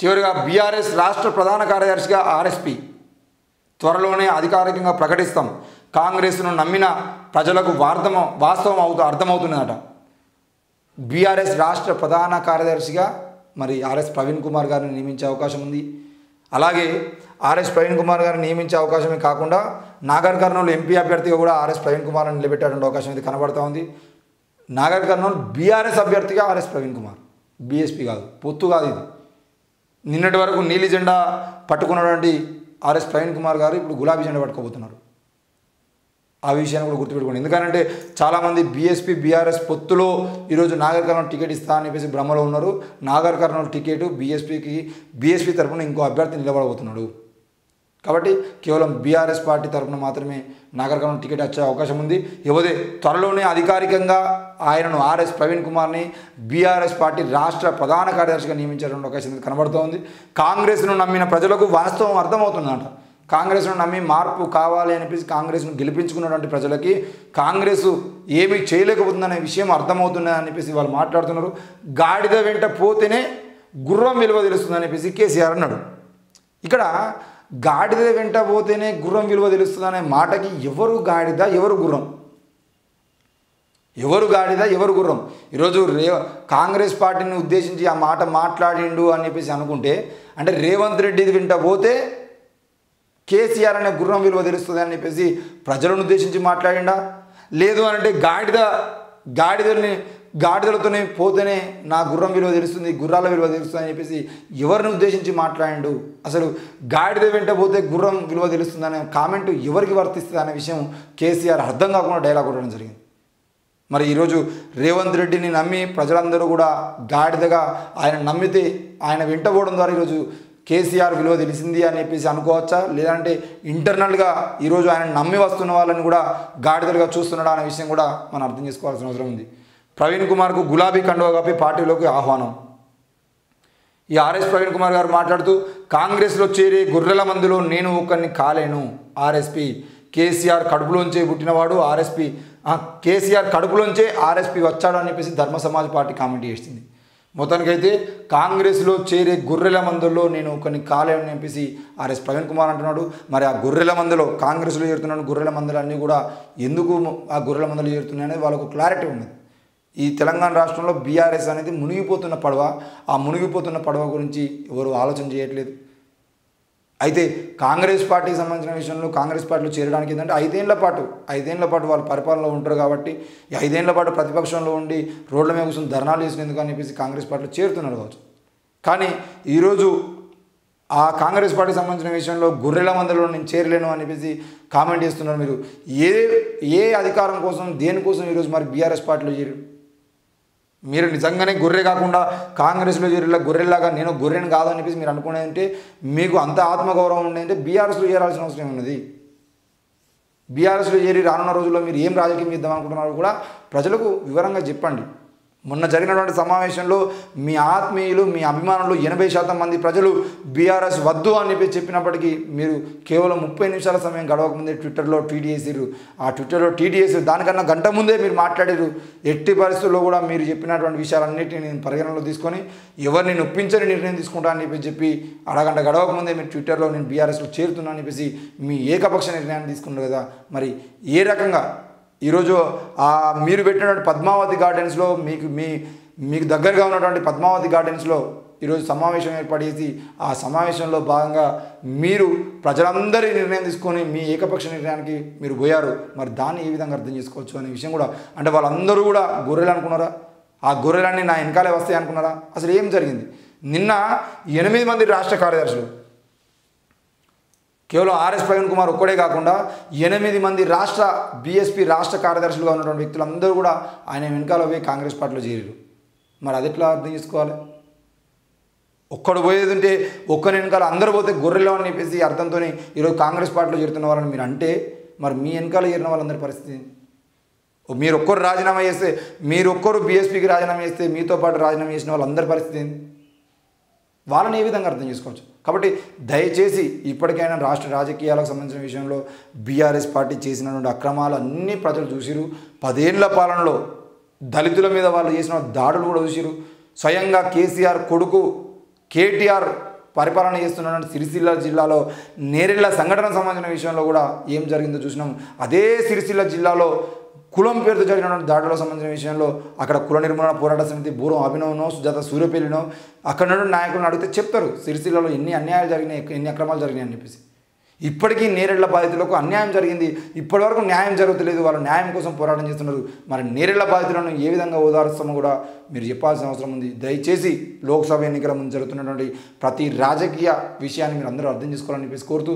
చివరిగా బీఆర్ఎస్ రాష్ట్ర ప్రధాన కార్యదర్శిగా ఆర్ఎస్పి త్వరలోనే అధికారికంగా ప్రకటిస్తాం. కాంగ్రెస్ను నమ్మిన ప్రజలకు వాస్తవం అర్థమవుతున్నదట. బీఆర్ఎస్ రాష్ట్ర ప్రధాన కార్యదర్శిగా మరి ఆర్ఎస్ ప్రవీణ్ కుమార్ గారిని నియమించే అవకాశం ఉంది. అలాగే ఆర్ఎస్ ప్రవీణ్ కుమార్ గారిని నియమించే అవకాశమే కాకుండా నాగర్ కర్నూలు ఎంపీ అభ్యర్థిగా కూడా ఆర్ఎస్ ప్రవీణ్ కుమార్ని నిలబెట్టేటువంటి అవకాశం అయితే కనబడుతూ ఉంది. నాగర్ కర్నూలు బీఆర్ఎస్ అభ్యర్థిగా ఆర్ఎస్ ప్రవీణ్ కుమార్, బీఎస్పీ కాదు, పొత్తు కాదు ఇది. నిన్నటి వరకు నీలి జెండా పట్టుకున్నటువంటి ఆర్ఎస్ ప్రవీణ్ కుమార్ గారు ఇప్పుడు గులాబీ జెండా పట్టుకోబోతున్నారు. ఆ విషయాన్ని కూడా గుర్తుపెట్టుకోండి. ఎందుకంటే చాలామంది బీఎస్పీ బీఆర్ఎస్ పొత్తులో ఈరోజు నాగర్ కర్నూలు టికెట్ ఇస్తా అని చెప్పేసి భ్రమలో ఉన్నారు. నాగర్ కర్నూలు టికెట్ బీఎస్పీ తరఫున ఇంకో అభ్యర్థి నిలబడబోతున్నాడు. కాబట్టి కేవలం బీఆర్ఎస్ పార్టీ తరఫున మాత్రమే నాగర్ కర్నూలు టికెట్ వచ్చే అవకాశం ఉంది. ఇకపోతే త్వరలోనే అధికారికంగా ఆయనను ఆర్ఎస్ ప్రవీణ్ కుమార్ని బీఆర్ఎస్ పార్టీ రాష్ట్ర ప్రధాన కార్యదర్శిగా నియమించేటువంటి అవకాశం కనబడుతోంది. కాంగ్రెస్ను నమ్మిన ప్రజలకు వాస్తవం అర్థమవుతుందంట. కాంగ్రెస్ను నమ్మి మార్పు కావాలి అనిపించి కాంగ్రెస్ను గెలిపించుకున్నటువంటి ప్రజలకి కాంగ్రెస్ ఏమీ చేయలేకపోతుందనే విషయం అర్థమవుతుందని అనిపించి వాళ్ళు మాట్లాడుతున్నారు. గాడిద వెంట పోతేనే గుర్రం విలువ తెలుస్తుంది అనిపించి కేసీఆర్ అన్నాడు. ఇక్కడ గాడిద వెంట పోతేనే గుర్రం విలువ తెలుస్తుంది అనే మాటకి ఎవరు గాడిద ఎవరు గుర్రం, ఎవరు గాడిద ఎవరు గుర్రం? ఈరోజు కాంగ్రెస్ పార్టీని ఉద్దేశించి ఆ మాట మాట్లాడిండు అని చెప్పేసి అనుకుంటే అంటే రేవంత్ రెడ్డి వెంట పోతే కేసీఆర్ అనే గుర్రం విలువ తెలుస్తుంది అని చెప్పేసి ప్రజలను ఉద్దేశించి మాట్లాడిండా? లేదు అంటే గాడిదలతోనే పోతేనే నా గుర్రం విలువ తెలుస్తుంది, గుర్రాల విలువ తెలుస్తుంది అని చెప్పేసి ఎవరిని ఉద్దేశించి మాట్లాడిండు? అసలు గాడిద వెంట పోతే గుర్రం విలువ తెలుస్తుంది అనే కామెంట్ ఎవరికి వర్తిస్తుంది అనే విషయం కేసీఆర్ అర్థం కాకుండా డైలాగ్ కొట్టడం జరిగింది. మరి ఈరోజు రేవంత్ రెడ్డిని నమ్మి ప్రజలందరూ కూడా గాడిదగా ఆయన నమ్మితే ఆయన వెంటపోవడం ద్వారా ఈరోజు కేసీఆర్ విలువ తెలిసింది అని చెప్పేసి అనుకోవచ్చా? లేదంటే ఇంటర్నల్గా ఈరోజు ఆయన నమ్మి వస్తున్న వాళ్ళని కూడా గాడిదలుగా చూస్తున్నాడా అనే విషయం కూడా మనం అర్థం చేసుకోవాల్సిన అవసరం ఉంది. ప్రవీణ్ కుమార్కు గులాబీ కండువా కప్పి పార్టీలోకి ఆహ్వానం. ఈ ఆర్ఎస్ ప్రవీణ్ కుమార్ గారు మాట్లాడుతూ కాంగ్రెస్లో చేరే గొర్రెల మందిలో నేను ఒకరిని కాలేను. ఆర్ఎస్పీ కేసీఆర్ కడుపులోంచే పుట్టినవాడు కేసీఆర్ కడుపులోంచే ఆర్ఎస్పీ వచ్చాడు అని చెప్పేసి ధర్మ సమాజ్ పార్టీ కామెంట్ చేసింది. మొత్తానికైతే కాంగ్రెస్లో చేరే గొర్రెల మందుల్లో నేను ఒకరిని కాలేని చెప్పేసి ఆర్ఎస్ ప్రవీణ్ కుమార్ అంటున్నాడు. మరి ఆ గొర్రెల మందులో కాంగ్రెస్లో చేరుతున్నాడు గొర్రెల మందులు అన్నీ కూడా ఎందుకు ఆ గొర్రెల మందులు చేరుతున్నాయి అనేది వాళ్ళకు క్లారిటీ ఉన్నది. ఈ తెలంగాణ రాష్ట్రంలో బీఆర్ఎస్ అనేది మునిగిపోతున్న పడవ, ఆ మునిగిపోతున్న పడవ గురించి ఎవరు ఆలోచన చేయట్లేదు. అయితే కాంగ్రెస్ పార్టీకి సంబంధించిన విషయంలో కాంగ్రెస్ పార్టీలో చేరడానికి ఏంటంటే ఐదేళ్ల పాటు వాళ్ళు పరిపాలనలో ఉంటారు కాబట్టి ఈ 5 ఏళ్ల పాటు ప్రతిపక్షంలో ఉండి రోడ్ల మీద కూర్చొని ధర్నాలు చేసినందుకు అని చెప్పేసి కాంగ్రెస్ పార్టీలో చేరుతున్నారు కావచ్చు. కానీ ఈరోజు ఆ కాంగ్రెస్ పార్టీకి సంబంధించిన విషయంలో గొర్రెల మందలో నేను చేరలేను అని చెప్పేసి కామెంట్ చేస్తున్నారు. మీరు ఏ అధికారం కోసం దేనికోసం ఈరోజు మరి బీఆర్ఎస్ పార్టీలో చేరు? మీరు నిజంగానే గొర్రె కాకుండా కాంగ్రెస్లో చేరేలా గొర్రెలాగా నేను గొర్రెని కాదని చెప్పేసి మీరు అనుకునేదంటే మీకు అంత ఆత్మగౌరవం ఉండేదంటే బీఆర్ఎస్లో చేరాల్సిన అవసరం ఉన్నది. బీఆర్ఎస్లో చేరి రానున్న రోజుల్లో మీరు ఏం రాజకీయం చేద్దాం అనుకుంటున్నారో కూడా ప్రజలకు వివరంగా చెప్పండి. మొన్న జరిగినటువంటి సమావేశంలో మీ ఆత్మీయులు మీ అభిమానులు 80% మంది ప్రజలు బీఆర్ఎస్ వద్దు అని చెప్పినప్పటికీ మీరు కేవలం 30 నిమిషాల సమయం గడవకముందే ట్విట్టర్లో ట్వీట్ చేసిర్రు. ఆ ట్విట్టర్లో ట్వీట్ చేసి దానికన్నా గంట ముందే మీరు మాట్లాడారు. ఎట్టి పరిస్థితుల్లో కూడా మీరు చెప్పినటువంటి విషయాలన్నింటినీ నేను పరిగణనలో తీసుకొని ఎవరిని నొప్పించని నిర్ణయం తీసుకుంటానని చెప్పి అరగంట గడవకముందే మీరు ట్విట్టర్లో నేను బీఆర్ఎస్లో చేరుతున్నానని చెప్పేసి మీ ఏకపక్ష నిర్ణయాన్ని తీసుకున్నారు కదా. మరి ఏ రకంగా ఈరోజు మీరు పెట్టినటువంటి పద్మావతి గార్డెన్స్లో మీకు దగ్గరగా ఉన్నటువంటి పద్మావతి గార్డెన్స్లో ఈరోజు సమావేశం ఏర్పాటు చేసి ఆ సమావేశంలో భాగంగా మీరు ప్రజలందరి నిర్ణయం తీసుకొని మీ ఏకపక్ష నిర్ణయానికి మీరు పోయారు. మరి దాన్ని ఏ విధంగా అర్థం చేసుకోవచ్చు అనే విషయం కూడా అంటే వాళ్ళందరూ కూడా గొర్రెలు అనుకున్నారా? ఆ గొర్రెలన్నీ నా వెనకాలే వస్తాయి అనుకున్నారా? అసలు ఏం జరిగింది? నిన్న 8 మంది రాష్ట్ర కార్యదర్శులు కేవలం ఆర్ఎస్ ప్రవీణ్ కుమార్ ఒక్కడే కాకుండా 8 మంది బీఎస్పీ రాష్ట్ర కార్యదర్శులుగా ఉన్నటువంటి వ్యక్తులందరూ కూడా ఆయన వెనకాల పోయి కాంగ్రెస్ పార్టీలో చేరారు. మరి అది ఎట్లా అర్థం చేసుకోవాలి? ఒక్కడు పోయేది ఉంటే ఒక్కరి వెనకాల అందరూ పోతే గొర్రెలు అని చెప్పేసి అర్థంతో ఈరోజు కాంగ్రెస్ పార్టీలో చేరుతున్న వాళ్ళని మీరు అంటే మరి మీ వెనకాల చేరిన వాళ్ళందరి పరిస్థితి మీరు ఒక్కరు రాజీనామా చేస్తే మీరు ఒక్కరు బీఎస్పీకి రాజీనామా చేస్తే మీతో పాటు రాజీనామా చేసిన వాళ్ళందరి పరిస్థితి వాళ్ళని ఏ విధంగా అర్థం చేసుకోవచ్చు? కాబట్టి దయచేసి ఇప్పటికైనా రాష్ట్ర రాజకీయాలకు సంబంధించిన విషయంలో బీఆర్ఎస్ పార్టీ చేసినటువంటి అక్రమాలు అన్నీ ప్రజలు చూసిరు. 10 ఏళ్ల పాలనలో దళితుల మీద వాళ్ళు చేసిన దాడులు కూడా చూసిరు. స్వయంగా కేసీఆర్ కొడుకు కేటీఆర్ పరిపాలన చేస్తున్నటువంటి సిరిసిల్ల జిల్లాలో నేరెళ్ల సంఘటన సంబంధించిన విషయంలో కూడా ఏం జరిగిందో చూసినాం. అదే సిరిసిల్ల జిల్లాలో కులం పేరుతో జరిగినటువంటి దాడులకు సంబంధించిన విషయంలో అక్కడ కుల నిర్మూలన పోరాట సమితి బూరం అభినవ్నో సుజాత సూర్యపల్లినో అక్కడ నుండి నాయకులను అడిగితే చెప్తారు సిరిసిల్లలో ఎన్ని అన్యాయాలు జరిగినాయి, ఎన్ని అక్రమాలు జరిగినాయి అని చెప్పేసి. ఇప్పటికీ నేరెళ్ల బాధితులకు అన్యాయం జరిగింది, ఇప్పటివరకు న్యాయం జరుగుతలేదు, వాళ్ళు న్యాయం కోసం పోరాటం చేస్తున్నారు. మరి నేరెళ్ల బాధితులను ఏ విధంగా ఓదారుస్తామో కూడా మీరు చెప్పాల్సిన అవసరం ఉంది. దయచేసి లోక్సభ ఎన్నికల ముందు జరుగుతున్నటువంటి ప్రతి రాజకీయ విషయాన్ని మీరు అందరూ అర్థం చేసుకోవాలని చెప్పేసి కోరుతూ